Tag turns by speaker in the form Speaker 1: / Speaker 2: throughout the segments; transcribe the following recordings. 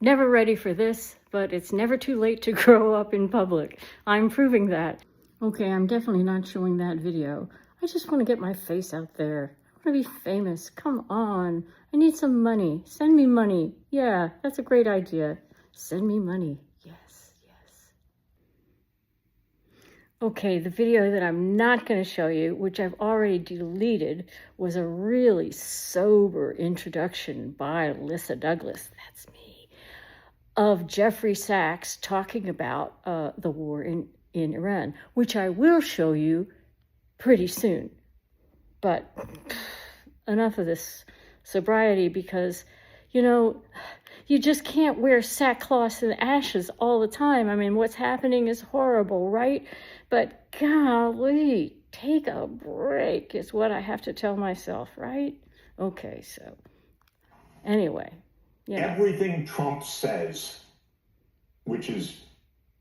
Speaker 1: Never ready for this, but it's never too late to grow up in public. I'm proving that. Okay, I'm definitely not showing that video. I just want to get my face out there. I want to be famous. Come on. I need some money. Send me money. Yeah, that's a great idea. Send me money. Yes, yes. Okay, the video that I'm not going to show you, which I've already deleted, was a really sober introduction by Lissa Douglas, that's me, of Jeffrey Sachs talking about the war in Iran, which I will show you pretty soon. But enough of this sobriety, because, you know, you just can't wear sackcloth and ashes all the time. I mean, what's happening is horrible, right? But golly, take a break is what I have to tell myself, right? Okay, so anyway.
Speaker 2: Everything Trump says, which is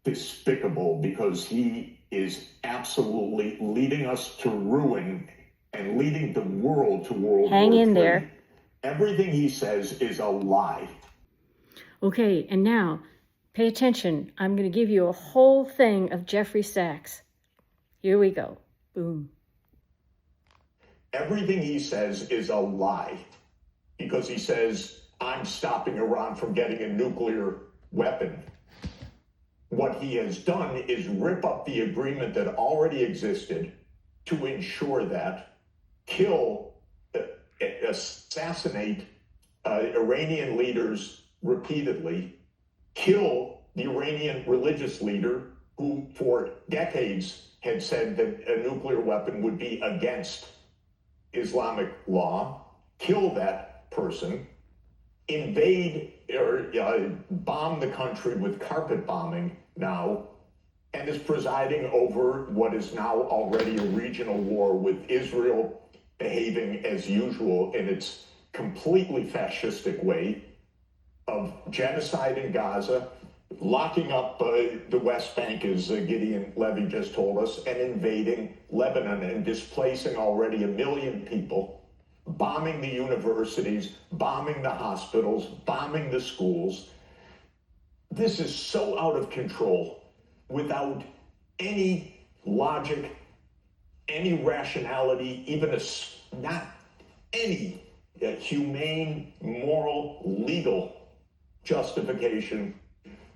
Speaker 2: despicable because he is absolutely leading us to ruin and leading the world to World War III.
Speaker 1: Hang in there.
Speaker 2: Everything he says is a lie.
Speaker 1: Okay, and now, pay attention. I'm going to give you a whole thing of Jeffrey Sachs. Here we go. Boom.
Speaker 2: Everything he says is a lie because he says, I'm stopping Iran from getting a nuclear weapon. What he has done is rip up the agreement that already existed to ensure that, kill, assassinate Iranian leaders repeatedly, kill the Iranian religious leader who for decades had said that a nuclear weapon would be against Islamic law, kill that person, invade or bomb the country with carpet bombing now, and is presiding over what is now already a regional war with Israel behaving as usual in its completely fascistic way of genocide in Gaza, locking up the West Bank, as Gideon Levy just told us, and invading Lebanon and displacing already 1 million people, bombing the universities, bombing the hospitals, bombing the schools. This is so out of control without any logic, any rationality, even not any humane, moral, legal justification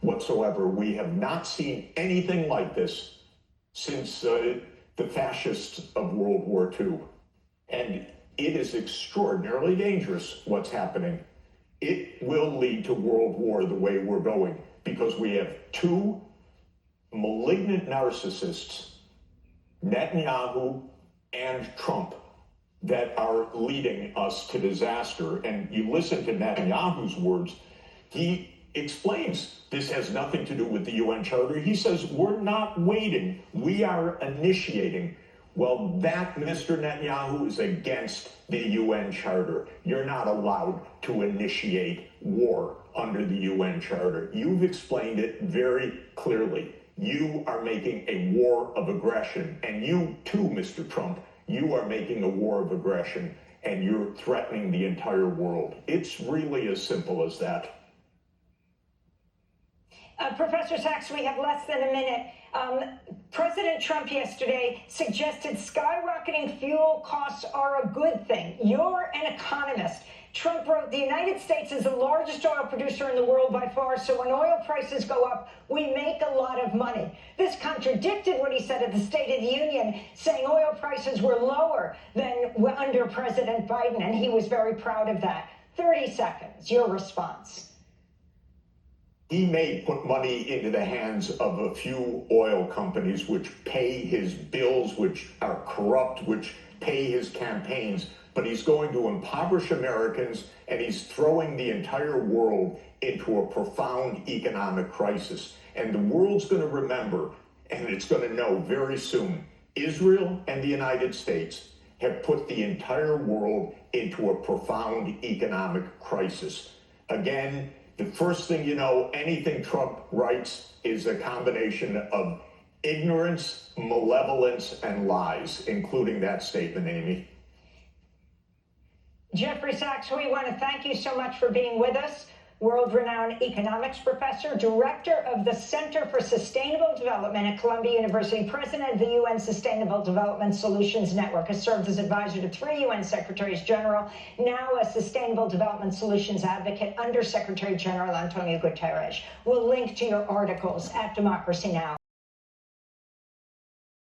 Speaker 2: whatsoever. We have not seen anything like this since the fascists of World War II. And it is extraordinarily dangerous what's happening. It will lead to world war the way we're going, because we have two malignant narcissists, Netanyahu and Trump, that are leading us to disaster. And you listen to Netanyahu's words, he explains this has nothing to do with the UN Charter. He says, we're not waiting, we are initiating. Well, that, Mr. Netanyahu, is against the UN Charter. You're not allowed to initiate war under the UN Charter. You've explained it very clearly. You are making a war of aggression. And you too, Mr. Trump, you are making a war of aggression, and you're threatening the entire world. It's really as simple as that.
Speaker 3: Professor Sachs, we have less than a minute. President Trump yesterday suggested skyrocketing fuel costs are a good thing. You're an economist. Trump wrote, the United States is the largest oil producer in the world by far, so when oil prices go up, we make a lot of money. This contradicted what he said at the State of the Union, saying oil prices were lower than under President Biden, and he was very proud of that. 30 seconds, your response.
Speaker 2: He may put money into the hands of a few oil companies which pay his bills, which are corrupt, which pay his campaigns, but he's going to impoverish Americans, and he's throwing the entire world into a profound economic crisis. And the world's going to remember, and it's going to know very soon, Israel and the United States have put the entire world into a profound economic crisis. Again, the first thing you know, anything Trump writes is a combination of ignorance, malevolence, and lies, including that statement, Amy.
Speaker 3: Jeffrey Sachs, we want to thank you so much for being with us. world-renowned economics professor, director of the Center for Sustainable Development at Columbia University, president of the UN Sustainable Development Solutions Network, has served as advisor to 3 UN Secretaries General, now a Sustainable Development Solutions advocate under Secretary General Antonio Guterres. We'll link to your articles at Democracy Now!